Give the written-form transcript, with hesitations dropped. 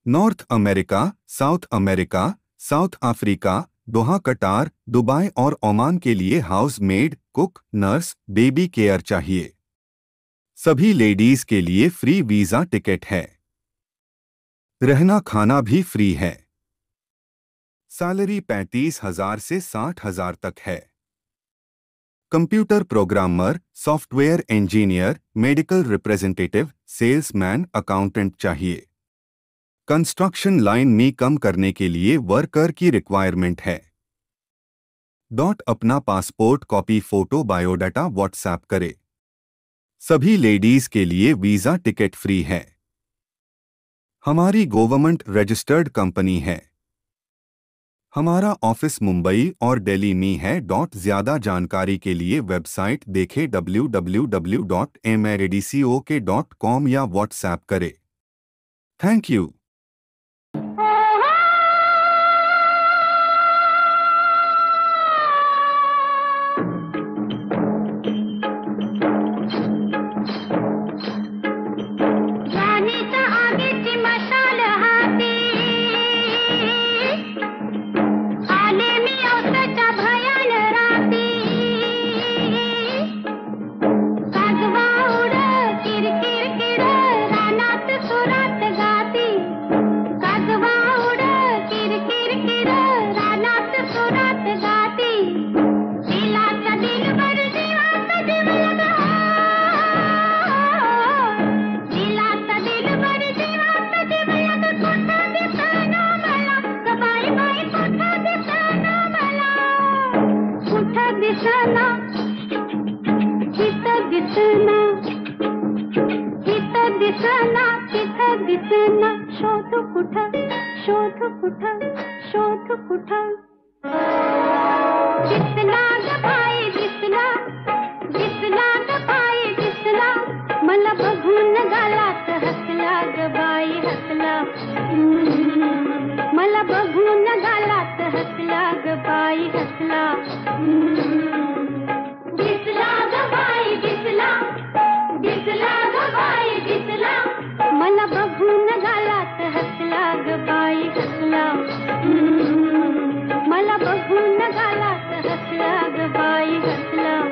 North America, south America, south Africa, Doha कटार, Dubai और Oman के लिए house made, cook, nurse, baby care चाहिए। सभी लेडीज के लिए फ्री वीजा टिकट है। रहना खाना भी फ्री है। सैलरी 35,000 से 60,000 तक है। Computer programmer, software engineer, medical representative, salesman, accountant चाहिए। कंस्ट्रक्शन लाइन में कम करने के लिए वर्कर की रिक्वायरमेंट है। अपना passport copy photo biodata WhatsApp करे। सभी लेडीज के लिए वीजा टिकट फ्री है। हमारी गवर्नमेंट रजिस्टर्ड कंपनी है। हमारा ऑफिस मुंबई और दिल्ली में है। ज्यादा जानकारी के लिए वेबसाइट देखें www.meradco.com या व्हाट्सएप करें। Thank you. शोध कुठं दिसला ग बाई दिसला, दिसला ग बाई दिसला, मला बघून गालात हसला ग बाई हसला, मला बघून गालात हसला ग बाई हसला, दिसला ग बाई दिसला, दिसला ग बाई दिसला, मला बघून गालात हसला ग बाई हसला, मला बघून गालात हसला ग बाई हसला,